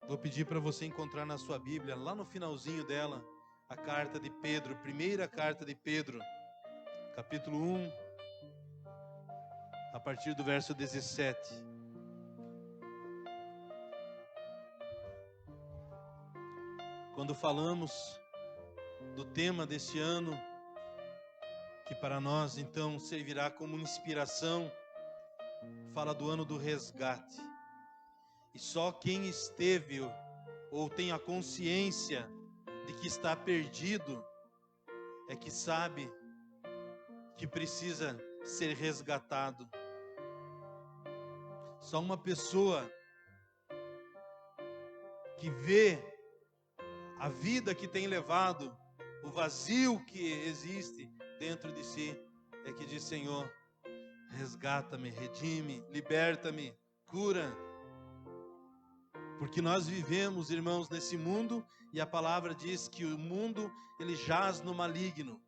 Vou pedir para você encontrar na sua Bíblia, lá no finalzinho dela, a carta de Pedro, primeira carta de Pedro, capítulo 1, a partir do verso 17. Quando falamos do tema deste ano, que para nós então servirá como inspiração, fala do ano do resgate. E só quem esteve ou tem a consciência de que está perdido é que sabe que precisa ser resgatado. Só uma pessoa que vê a vida que tem levado, o vazio que existe dentro de si, é que diz: Senhor, resgata-me, redime, liberta-me, cura. Porque nós vivemos, irmãos, nesse mundo, e a palavra diz que o mundo, ele jaz no maligno.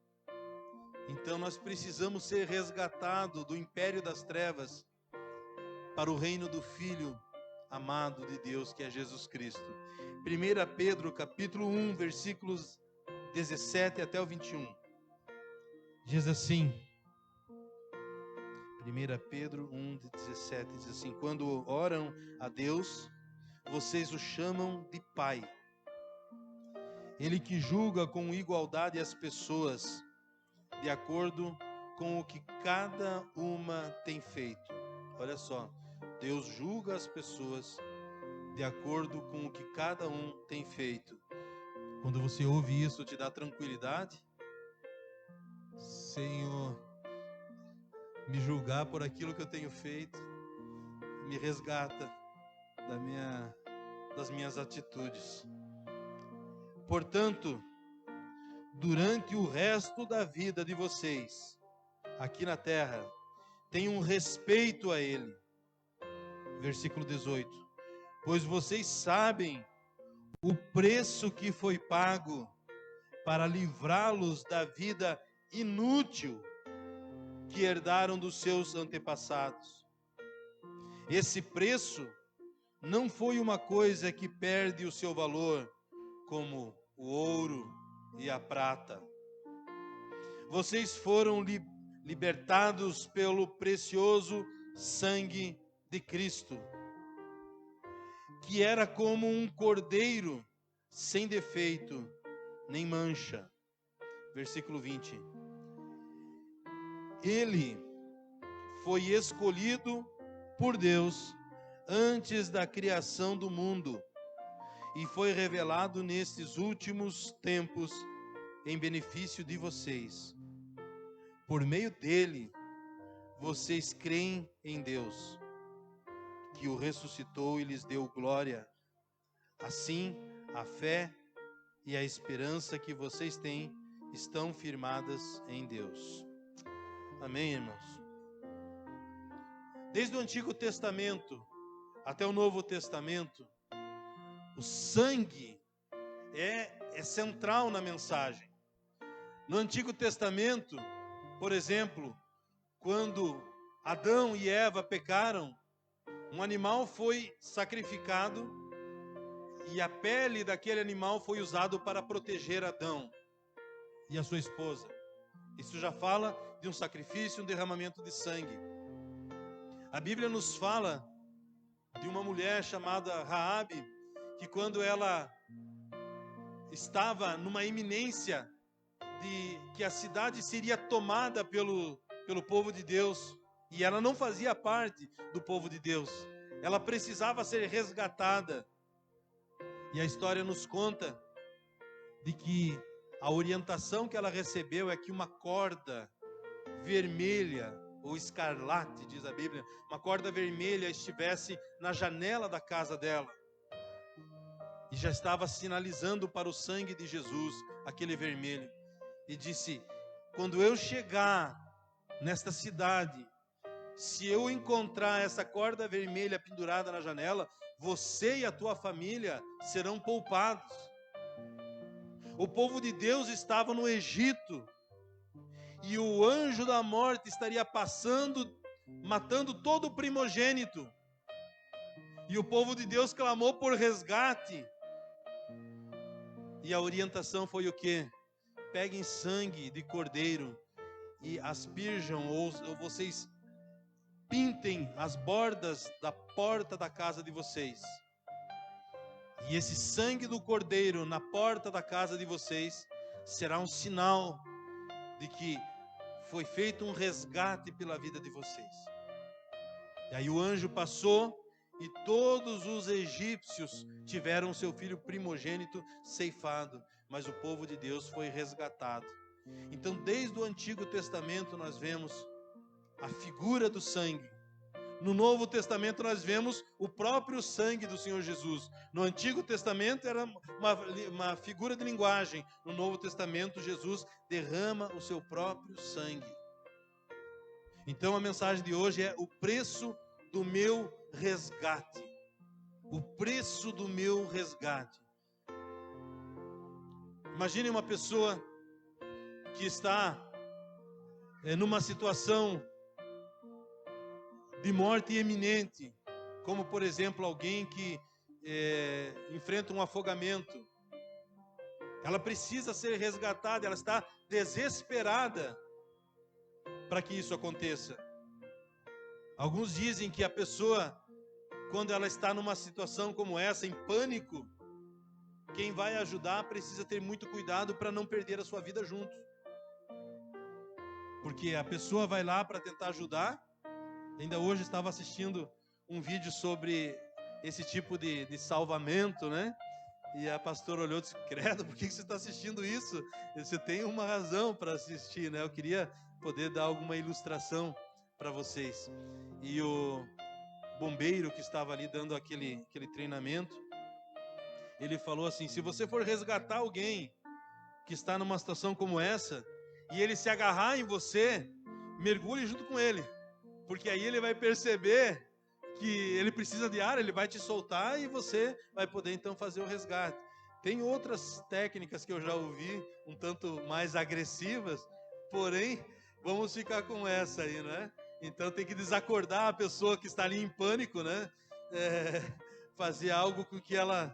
Então nós precisamos ser resgatados do império das trevas para o reino do Filho amado de Deus, que é Jesus Cristo. 1 Pedro capítulo 1, versículos 17 até o 21. Diz assim, 1 Pedro 1, 17, diz assim: quando oram a Deus, vocês o chamam de Pai. Ele que julga com igualdade as pessoas, de acordo com o que cada uma tem feito. Olha só, Deus julga as pessoas de acordo com o que cada um tem feito. Quando você ouve isso, te dá tranquilidade? Senhor, me julgar por aquilo que eu tenho feito, me resgata das minhas atitudes. Portanto, durante o resto da vida de vocês, aqui na terra, tenham respeito a Ele. Versículo 18. Pois vocês sabem o preço que foi pago para livrá-los da vida inútil que herdaram dos seus antepassados. Esse preço não foi uma coisa que perde o seu valor, como o ouro e a prata. Vocês foram libertados pelo precioso sangue de Cristo, que era como um cordeiro sem defeito nem mancha. Versículo 20. Ele foi escolhido por Deus antes da criação do mundo e foi revelado nestes últimos tempos em benefício de vocês. Por meio dele, vocês creem em Deus, que o ressuscitou e lhes deu glória. Assim, a fé e a esperança que vocês têm estão firmadas em Deus. Amém, irmãos? Desde o Antigo Testamento até o Novo Testamento, o sangue é central na mensagem. No Antigo Testamento, por exemplo, quando Adão e Eva pecaram, um animal foi sacrificado e a pele daquele animal foi usado para proteger Adão e a sua esposa. Isso já fala de um sacrifício, um derramamento de sangue. A Bíblia nos fala de uma mulher chamada Raabe, que quando ela estava numa iminência de que a cidade seria tomada pelo povo de Deus, e ela não fazia parte do povo de Deus, ela precisava ser resgatada. E a história nos conta de que a orientação que ela recebeu é que uma corda vermelha, ou escarlate, diz a Bíblia, uma corda vermelha estivesse na janela da casa dela. E já estava sinalizando para o sangue de Jesus, aquele vermelho. E disse: quando eu chegar nesta cidade, se eu encontrar essa corda vermelha pendurada na janela, você e a tua família serão poupados. O povo de Deus estava no Egito, e o anjo da morte estaria passando, matando todo o primogênito. E o povo de Deus clamou por resgate. E a orientação foi o quê? Peguem sangue de cordeiro e asperjam, ou vocês pintem as bordas da porta da casa de vocês. E esse sangue do cordeiro na porta da casa de vocês será um sinal de que foi feito um resgate pela vida de vocês. E aí o anjo passou e todos os egípcios tiveram seu filho primogênito ceifado, mas o povo de Deus foi resgatado. Então, desde o Antigo Testamento nós vemos a figura do sangue. No Novo Testamento nós vemos o próprio sangue do Senhor Jesus. No Antigo Testamento era uma figura de linguagem. No Novo Testamento Jesus derrama o seu próprio sangue. Então a mensagem de hoje é o preço do meu resgate. O preço do meu resgate. Imagine uma pessoa que está numa situação de morte iminente, como por exemplo alguém que enfrenta um afogamento. Ela precisa ser resgatada, ela está desesperada para que isso aconteça. Alguns dizem que a pessoa, quando ela está numa situação como essa, em pânico, quem vai ajudar precisa ter muito cuidado para não perder a sua vida junto. Porque a pessoa vai lá para tentar ajudar. Ainda hoje estava assistindo um vídeo sobre esse tipo de salvamento, né? E a pastora olhou e disse: credo, por que você está assistindo isso? Você tem uma razão para assistir, né? Eu queria poder dar alguma ilustração para vocês. E o bombeiro que estava ali dando aquele treinamento, ele falou assim: se você for resgatar alguém que está numa situação como essa, e ele se agarrar em você, mergulhe junto com ele. Porque aí ele vai perceber que ele precisa de ar, ele vai te soltar e você vai poder então fazer o resgate. Tem outras técnicas que eu já ouvi, um tanto mais agressivas, porém, vamos ficar com essa aí, né? Então tem que desacordar a pessoa que está ali em pânico, né? Fazer algo com que ela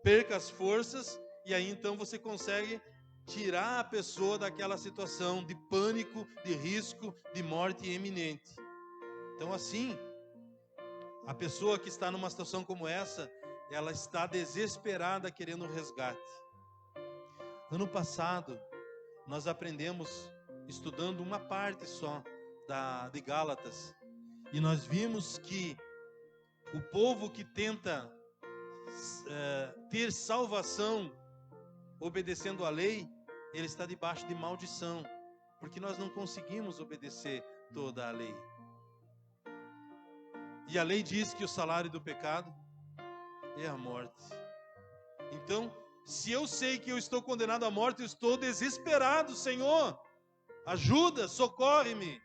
perca as forças, e aí então você consegue tirar a pessoa daquela situação de pânico, de risco, de morte iminente. Então assim, a pessoa que está numa situação como essa, ela está desesperada querendo um resgate. Ano passado, nós aprendemos, estudando uma parte só de Gálatas, e nós vimos que o povo que tenta ter salvação obedecendo a lei, ele está debaixo de maldição, porque nós não conseguimos obedecer toda a lei. E a lei diz que o salário do pecado é a morte. Então, se eu sei que eu estou condenado à morte, eu estou desesperado, Senhor, ajuda, socorre-me.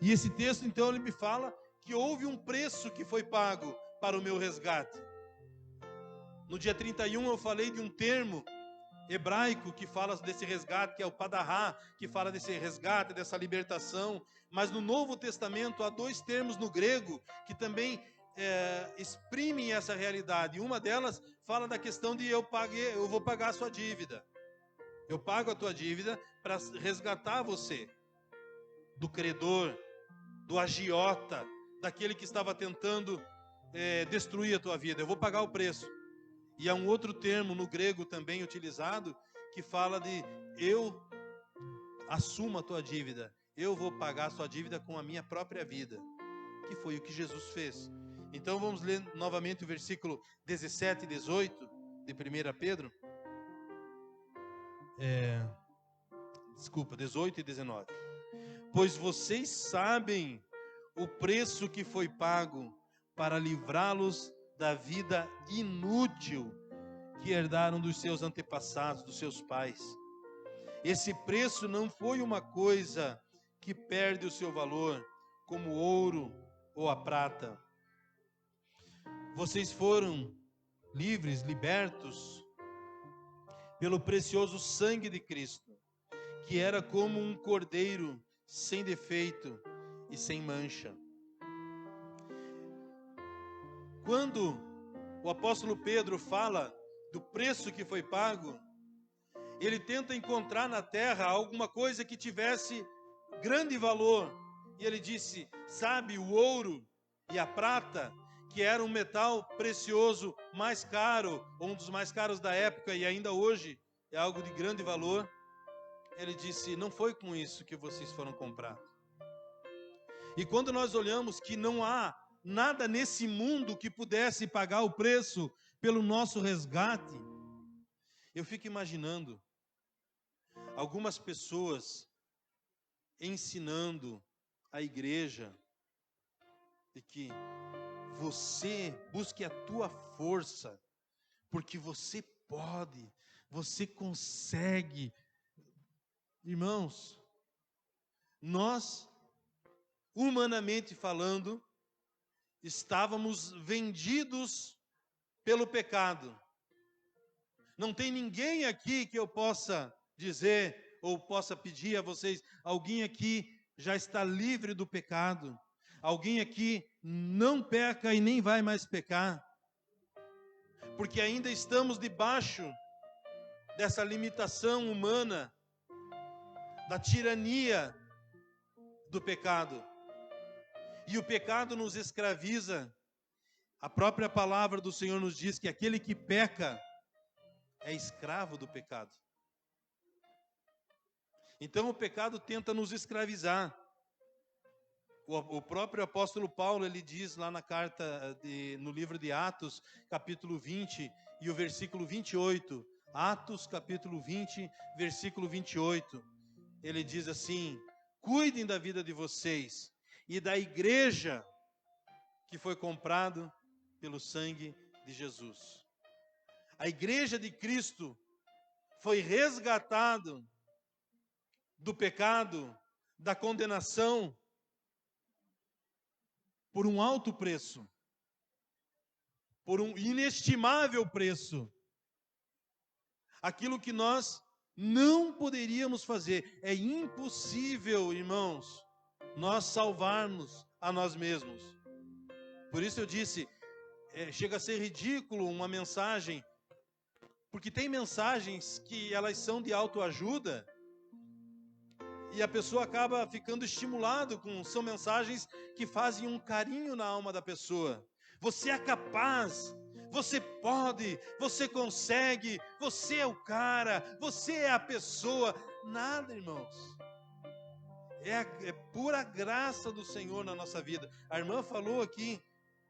E esse texto, então, ele me fala que houve um preço que foi pago para o meu resgate. No dia 31 eu falei de um termo hebraico que fala desse resgate, que é o padará, que fala desse resgate, dessa libertação. Mas no Novo Testamento há dois termos no grego que também exprimem essa realidade. Uma delas fala da questão de eu vou pagar a sua dívida. Eu pago a tua dívida para resgatar você do credor, do agiota, daquele que estava tentando destruir a tua vida. Eu vou pagar o preço. E há um outro termo no grego também utilizado que fala de eu assumo a tua dívida. Eu vou pagar a sua dívida com a minha própria vida, que foi o que Jesus fez. Então vamos ler novamente o versículo 17 e 18 de 1 Pedro. 18 e 19. Pois vocês sabem o preço que foi pago para livrá-los da vida inútil que herdaram dos seus antepassados, dos seus pais. Esse preço não foi uma coisa que perde o seu valor, como o ouro ou a prata. Vocês foram livres, libertos, pelo precioso sangue de Cristo, que era como um cordeiro sem defeito e sem mancha. Quando o apóstolo Pedro fala do preço que foi pago, ele tenta encontrar na terra alguma coisa que tivesse grande valor. E ele disse, sabe, o ouro e a prata, que era um metal precioso mais caro, ou um dos mais caros da época, e ainda hoje é algo de grande valor. Ele disse, não foi com isso que vocês foram comprados. E quando nós olhamos que não há nada nesse mundo que pudesse pagar o preço pelo nosso resgate, eu fico imaginando algumas pessoas ensinando a igreja de que você busque a tua força, porque você pode, você consegue. Irmãos, nós, humanamente falando, estávamos vendidos pelo pecado. Não tem ninguém aqui que eu possa dizer ou possa pedir a vocês, alguém aqui já está livre do pecado. Alguém aqui não peca e nem vai mais pecar. Porque ainda estamos debaixo dessa limitação humana, da tirania do pecado. E o pecado nos escraviza. A própria palavra do Senhor nos diz que aquele que peca é escravo do pecado. Então o pecado tenta nos escravizar. O próprio apóstolo Paulo, ele diz lá na carta, no livro de Atos, capítulo 20 e o versículo 28. Atos, capítulo 20, versículo 28. Ele diz assim, cuidem da vida de vocês e da igreja que foi comprado pelo sangue de Jesus. A igreja de Cristo foi resgatado do pecado, da condenação, por um alto preço, por um inestimável preço. Aquilo que nós não poderíamos fazer. É impossível, irmãos, nós salvarmos a nós mesmos. Por isso eu disse, chega a ser ridículo uma mensagem, porque tem mensagens que elas são de autoajuda, e a pessoa acaba ficando estimulado são mensagens que fazem um carinho na alma da pessoa. Você é capaz, você pode, você consegue, você é o cara, você é a pessoa. Nada, irmãos. É pura graça do Senhor na nossa vida. A irmã falou aqui,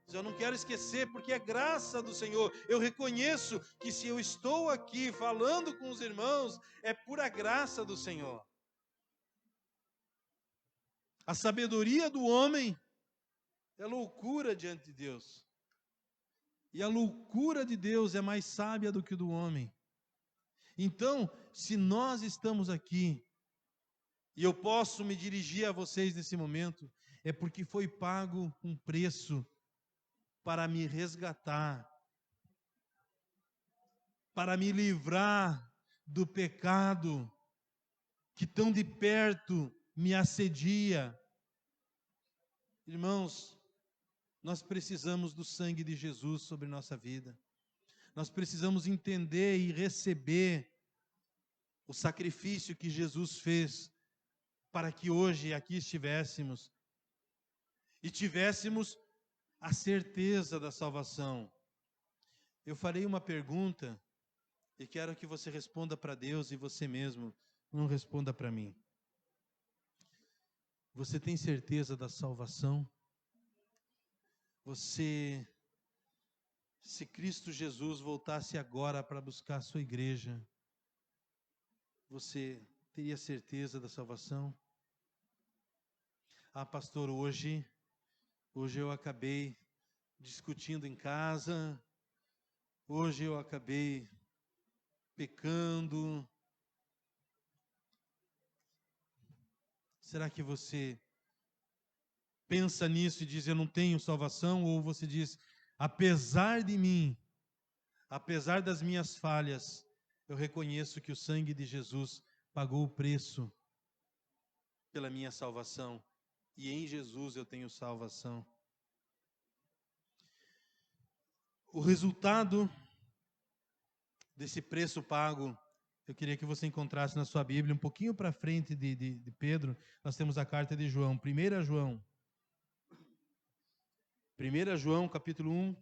eu não quero esquecer, porque é graça do Senhor. Eu reconheço que se eu estou aqui falando com os irmãos, é pura graça do Senhor. A sabedoria do homem é loucura diante de Deus. E a loucura de Deus é mais sábia do que do homem. Então, se nós estamos aqui, e eu posso me dirigir a vocês nesse momento, é porque foi pago um preço para me resgatar, para me livrar do pecado que tão de perto me assedia. Irmãos, nós precisamos do sangue de Jesus sobre nossa vida. Nós precisamos entender e receber o sacrifício que Jesus fez para que hoje aqui estivéssemos e tivéssemos a certeza da salvação. Eu farei uma pergunta e quero que você responda para Deus e você mesmo não responda para mim. Você tem certeza da salvação? Se Cristo Jesus voltasse agora para buscar a sua igreja, você teria certeza da salvação? Ah, pastor, hoje eu acabei discutindo em casa, hoje eu acabei pecando. Será que você pensa nisso e diz, eu não tenho salvação? Ou você diz, apesar de mim, apesar das minhas falhas, eu reconheço que o sangue de Jesus pagou o preço pela minha salvação, e em Jesus eu tenho salvação. O resultado desse preço pago, eu queria que você encontrasse na sua Bíblia, um pouquinho para frente de Pedro, nós temos a carta de João, 1 João, capítulo 1,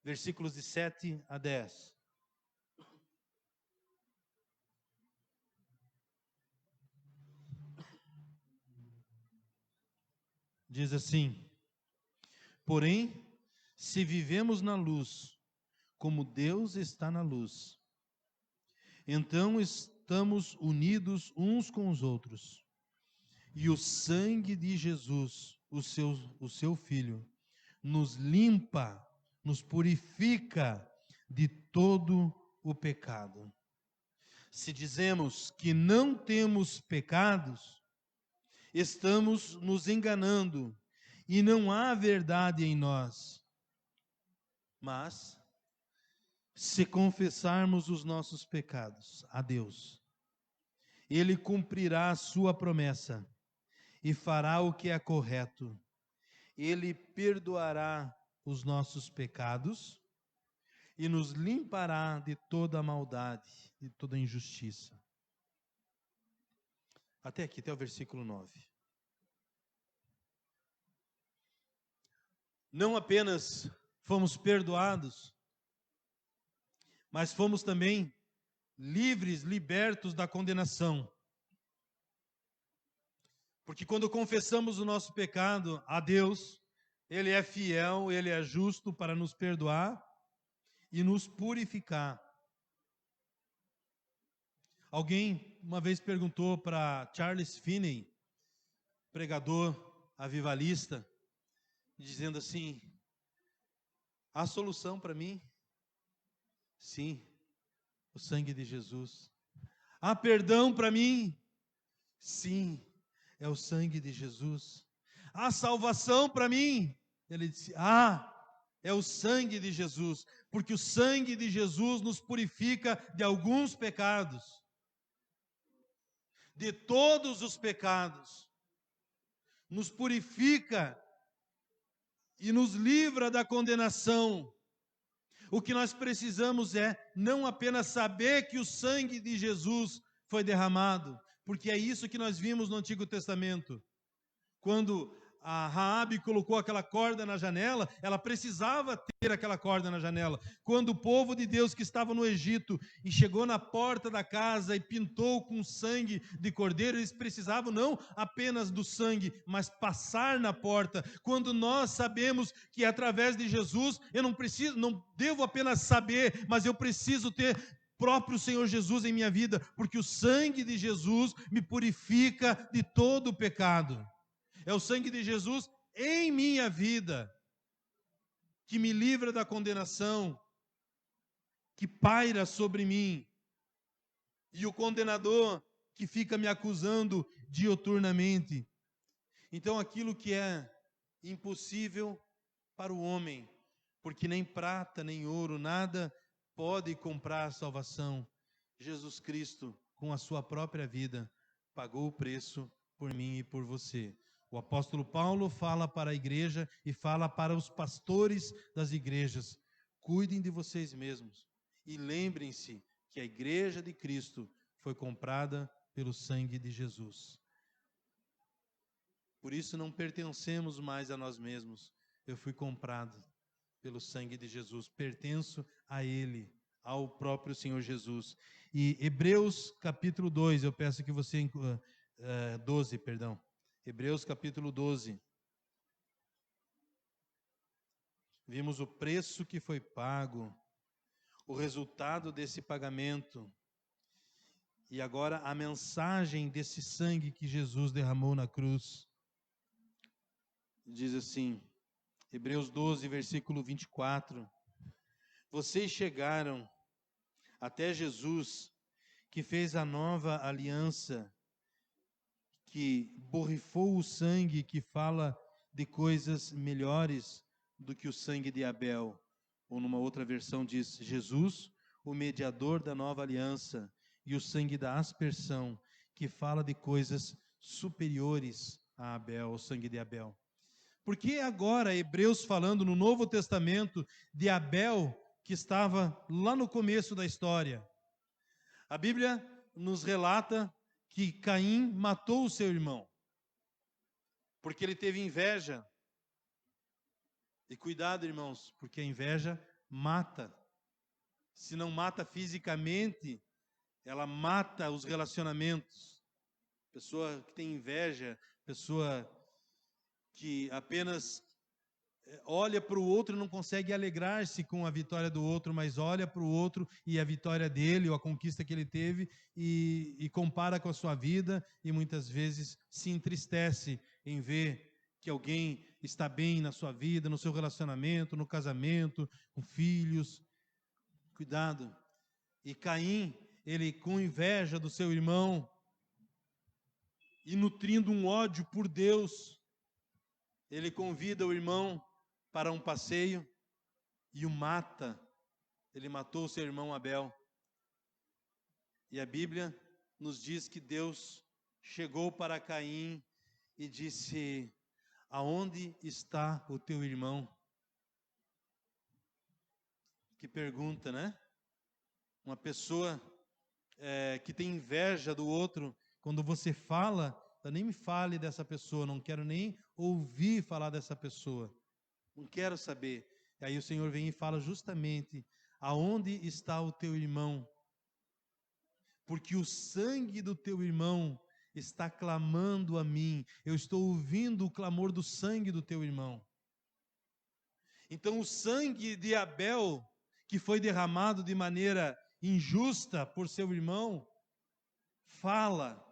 versículos de 7 a 10. Diz assim: porém, se vivemos na luz, como Deus está na luz, então estamos unidos uns com os outros. E o sangue de Jesus, o seu Filho, nos limpa, nos purifica de todo o pecado. Se dizemos que não temos pecados, estamos nos enganando e não há verdade em nós. Mas, se confessarmos os nossos pecados a Deus, Ele cumprirá a sua promessa e fará o que é correto. Ele perdoará os nossos pecados e nos limpará de toda a maldade, de toda a injustiça. Até aqui, até o versículo 9. Não apenas fomos perdoados, mas fomos também livres, libertos da condenação. Porque quando confessamos o nosso pecado a Deus, Ele é fiel, Ele é justo para nos perdoar e nos purificar. Alguém uma vez perguntou para Charles Finney, pregador avivalista, dizendo assim: há solução para mim? Sim, o sangue de Jesus. Há perdão para mim? Sim, é o sangue de Jesus. Há salvação para mim? Ele disse: é o sangue de Jesus, porque o sangue de Jesus nos purifica de alguns pecados, de todos os pecados, nos purifica e nos livra da condenação. O que nós precisamos é não apenas saber que o sangue de Jesus foi derramado, porque é isso que nós vimos no Antigo Testamento. Quando a Raabe colocou aquela corda na janela, ela precisava ter aquela corda na janela. Quando o povo de Deus que estava no Egito e chegou na porta da casa e pintou com sangue de cordeiro, eles precisavam não apenas do sangue, mas passar na porta. Quando nós sabemos que através de Jesus, eu não devo apenas saber, mas eu preciso ter próprio Senhor Jesus em minha vida, porque o sangue de Jesus me purifica de todo o pecado. É o sangue de Jesus em minha vida que me livra da condenação que paira sobre mim e o condenador que fica me acusando diuturnamente. Então, aquilo que é impossível para o homem, porque nem prata nem ouro, nada pode comprar a salvação. Jesus Cristo, com a sua própria vida, pagou o preço por mim e por você. O apóstolo Paulo fala para a igreja e fala para os pastores das igrejas: cuidem de vocês mesmos e lembrem-se que a igreja de Cristo foi comprada pelo sangue de Jesus. Por isso não pertencemos mais a nós mesmos. Eu fui comprado pelo sangue de Jesus, pertenço a Ele, ao próprio Senhor Jesus. E Hebreus capítulo 2, eu peço que você... 12, perdão. Hebreus capítulo 12. Vimos o preço que foi pago, o resultado desse pagamento. E agora a mensagem desse sangue que Jesus derramou na cruz. Diz assim, Hebreus 12, versículo 24. Vocês chegaram até Jesus, que fez a nova aliança, que borrifou o sangue, que fala de coisas melhores do que o sangue de Abel. Ou numa outra versão diz, Jesus, o mediador da nova aliança, e o sangue da aspersão, que fala de coisas superiores a Abel, o sangue de Abel. Por que agora Hebreus falando no Novo Testamento de Abel, que estava lá no começo da história? A Bíblia nos relata que Caim matou o seu irmão, porque ele teve inveja. E cuidado, irmãos, porque a inveja mata. Se não mata fisicamente, ela mata os relacionamentos. Pessoa que tem inveja, pessoa que apenas olha para o outro e não consegue alegrar-se com a vitória do outro, mas olha para o outro e a vitória dele, ou a conquista que ele teve, e compara com a sua vida, e muitas vezes se entristece em ver que alguém está bem na sua vida, no seu relacionamento, no casamento, com filhos. Cuidado. E Caim, ele com inveja do seu irmão, e nutrindo um ódio por Deus, ele convida o irmão para um passeio e o mata. Ele matou o seu irmão Abel. E a Bíblia nos diz que Deus chegou para Caim e disse: aonde está o teu irmão? Que pergunta, né? Uma pessoa que tem inveja do outro, quando você fala, nem me fale dessa pessoa, não quero nem ouvir falar dessa pessoa. Não quero saber. E aí o Senhor vem e fala justamente: aonde está o teu irmão? Porque o sangue do teu irmão está clamando a mim. Eu estou ouvindo o clamor do sangue do teu irmão. Então o sangue de Abel, que foi derramado de maneira injusta por seu irmão, fala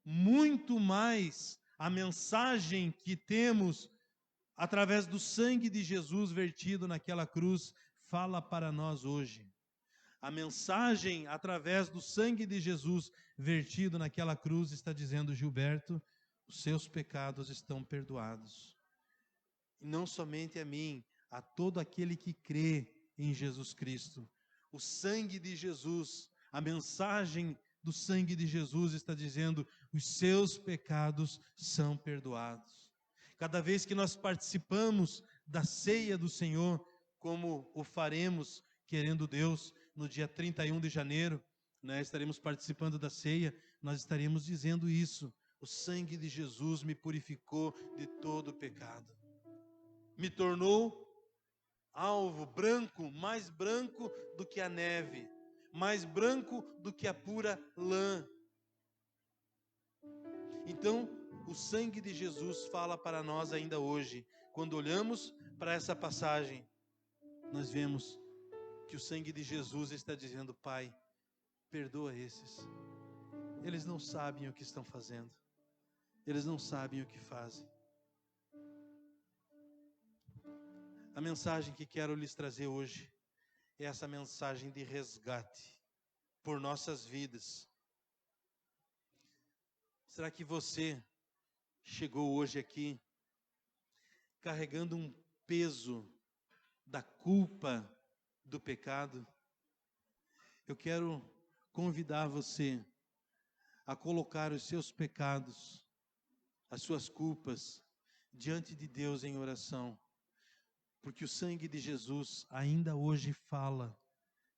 muito mais a mensagem que temos através do sangue de Jesus vertido naquela cruz, fala para nós hoje. A mensagem através do sangue de Jesus vertido naquela cruz está dizendo: Gilberto, os seus pecados estão perdoados. E não somente a mim, a todo aquele que crê em Jesus Cristo. O sangue de Jesus, a mensagem do sangue de Jesus está dizendo: os seus pecados são perdoados. Cada vez que nós participamos da ceia do Senhor, como o faremos, querendo Deus, no dia 31 de janeiro, estaremos participando da ceia, nós estaremos dizendo isso: o sangue de Jesus me purificou de todo pecado. Me tornou alvo, branco, mais branco do que a neve, mais branco do que a pura lã. Então, o sangue de Jesus fala para nós ainda hoje. Quando olhamos para essa passagem, nós vemos que o sangue de Jesus está dizendo: Pai, perdoa esses. Eles não sabem o que estão fazendo. Eles não sabem o que fazem. A mensagem que quero lhes trazer hoje é essa mensagem de resgate por nossas vidas. Será que você chegou hoje aqui carregando um peso da culpa do pecado? Eu quero convidar você a colocar os seus pecados, as suas culpas, diante de Deus em oração. Porque o sangue de Jesus ainda hoje fala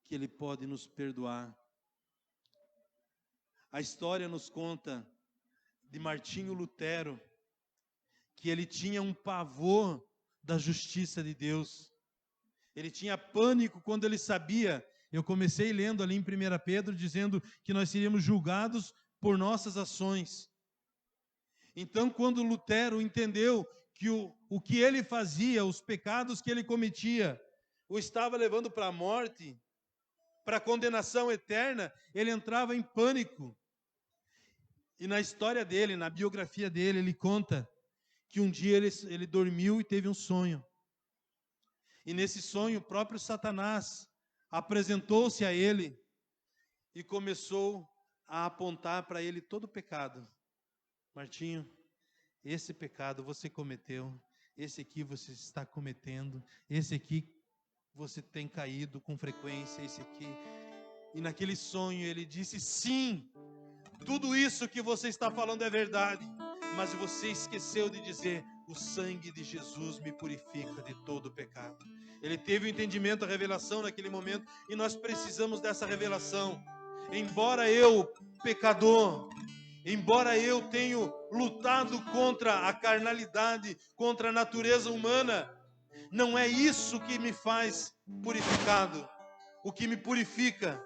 que Ele pode nos perdoar. A história nos conta de Martinho Lutero, que ele tinha um pavor da justiça de Deus. Ele tinha pânico quando ele sabia. Eu comecei lendo ali em 1 Pedro, dizendo que nós seríamos julgados por nossas ações. Então, quando Lutero entendeu que o que ele fazia, os pecados que ele cometia, o estava levando para a morte, para a condenação eterna, ele entrava em pânico. E na história dele, na biografia dele, ele conta que um dia ele dormiu e teve um sonho. E nesse sonho, o próprio Satanás apresentou-se a ele e começou a apontar para ele todo o pecado. Martinho, esse pecado você cometeu, esse aqui você está cometendo, esse aqui você tem caído com frequência, esse aqui. E naquele sonho ele disse: sim, tudo isso que você está falando é verdade, mas você esqueceu de dizer o sangue de Jesus me purifica de todo pecado. Ele teve o entendimento, a revelação naquele momento, e nós precisamos dessa revelação. Embora eu, pecador, embora eu tenha lutado contra a carnalidade, contra a natureza humana, não é isso que me faz purificado. O que me purifica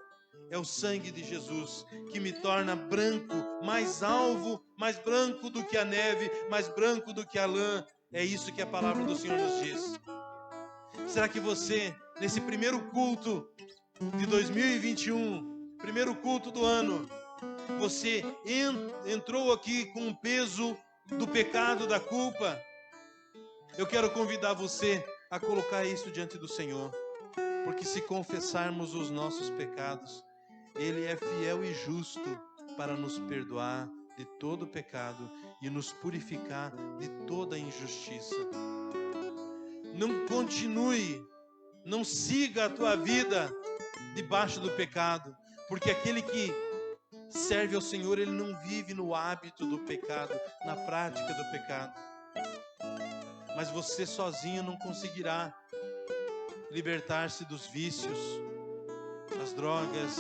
é o sangue de Jesus, que me torna branco, mais alvo, mais branco do que a neve, mais branco do que a lã. É isso que a palavra do Senhor nos diz. Será que você, nesse primeiro culto de 2021, primeiro culto do ano, você entrou aqui com o peso do pecado, da culpa? Eu quero convidar você a colocar isso diante do Senhor, porque se confessarmos os nossos pecados, Ele é fiel e justo para nos perdoar de todo pecado e nos purificar de toda injustiça. Não continue, não siga a tua vida debaixo do pecado, porque aquele que serve ao Senhor, ele não vive no hábito do pecado, na prática do pecado. Mas você sozinho não conseguirá libertar-se dos vícios, das drogas,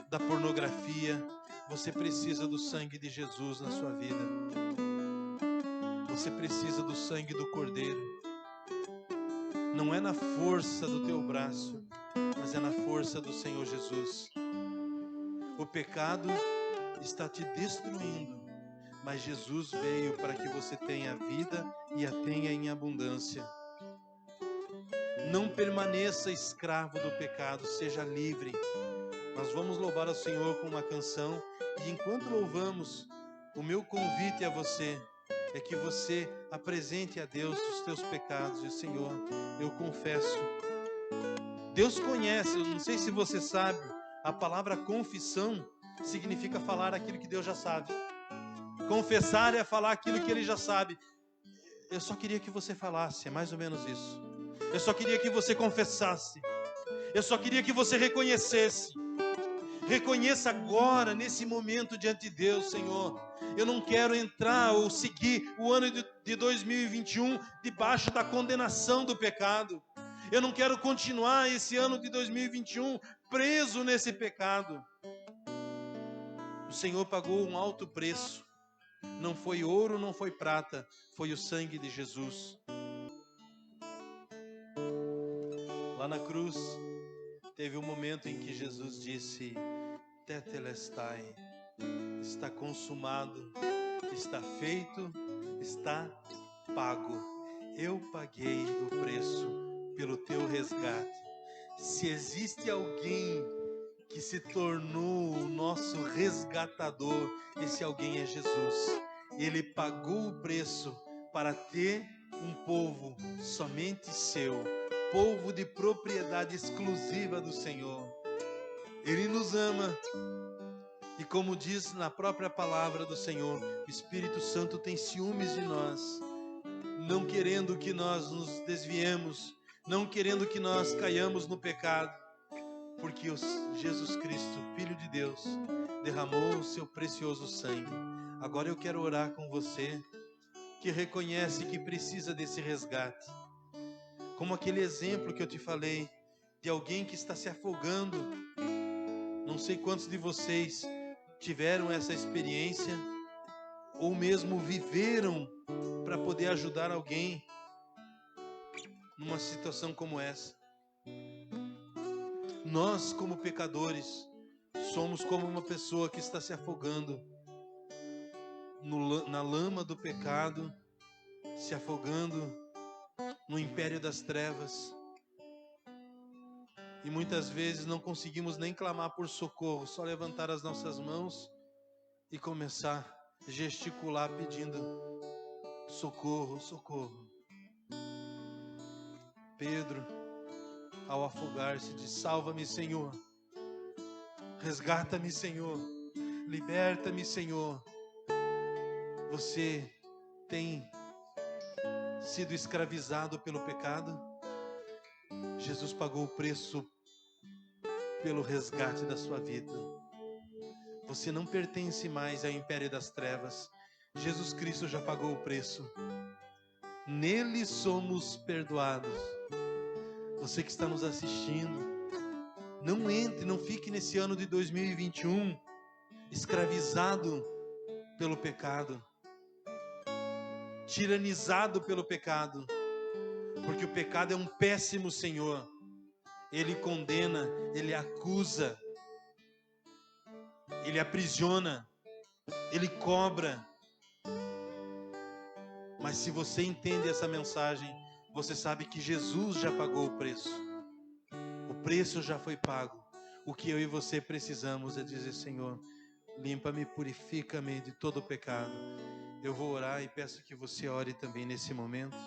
da pornografia. Você precisa do sangue de Jesus na sua vida. Você precisa do sangue do Cordeiro. Não é na força do teu braço, mas é na força do Senhor Jesus. O pecado está te destruindo, mas Jesus veio para que você tenha vida e a tenha em abundância. Não permaneça escravo do pecado, seja livre. Nós vamos louvar ao Senhor com uma canção, e enquanto louvamos, o meu convite a você é que você apresente a Deus os teus pecados. E Senhor, eu confesso. Deus conhece, eu não sei se você sabe, a palavra confissão significa falar aquilo que Deus já sabe. Confessar é falar aquilo que Ele já sabe. Eu só queria que você falasse, é mais ou menos isso. Eu só queria que você confessasse. Eu só queria que você reconhecesse. Reconheça agora, nesse momento, diante de Deus, Senhor. Eu não quero entrar ou seguir o ano de 2021 debaixo da condenação do pecado. Eu não quero continuar esse ano de 2021 preso nesse pecado. O Senhor pagou um alto preço. Não foi ouro, não foi prata, foi o sangue de Jesus. Lá na cruz, teve um momento em que Jesus disse: Tetelestai, está consumado, está feito, está pago. Eu paguei o preço pelo teu resgate. Se existe alguém que se tornou o nosso resgatador, esse alguém é Jesus. Ele pagou o preço para ter um povo somente seu, povo de propriedade exclusiva do Senhor. Ele nos ama. E como diz na própria palavra do Senhor, o Espírito Santo tem ciúmes de nós, não querendo que nós nos desviemos, não querendo que nós caiamos no pecado, porque Jesus Cristo, Filho de Deus, derramou o seu precioso sangue. Agora eu quero orar com você, que reconhece que precisa desse resgate. Como aquele exemplo que eu te falei, de alguém que está se afogando. Não sei quantos de vocês tiveram essa experiência, ou mesmo viveram para poder ajudar alguém numa situação como essa. Nós, como pecadores, somos como uma pessoa que está se afogando na lama do pecado, se afogando no império das trevas. E muitas vezes não conseguimos nem clamar por socorro, só levantar as nossas mãos e começar a gesticular pedindo socorro, socorro. Pedro, ao afogar-se, diz: salva-me, Senhor. Resgata-me, Senhor. Liberta-me, Senhor. Você tem sido escravizado pelo pecado? Jesus pagou o preço pelo resgate da sua vida. Você não pertence mais ao império das trevas. Jesus Cristo já pagou o preço. Nele somos perdoados. Você que está nos assistindo, não entre, não fique nesse ano de 2021 escravizado pelo pecado, tiranizado pelo pecado, porque o pecado é um péssimo senhor. Ele condena, ele acusa, ele aprisiona, ele cobra. Mas se você entende essa mensagem, você sabe que Jesus já pagou o preço. O preço já foi pago. O que eu e você precisamos é dizer: Senhor, limpa-me, purifica-me de todo o pecado. Eu vou orar e peço que você ore também nesse momento.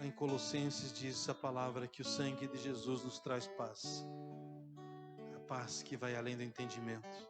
Em Colossenses diz a palavra que o sangue de Jesus nos traz paz. A paz que vai além do entendimento.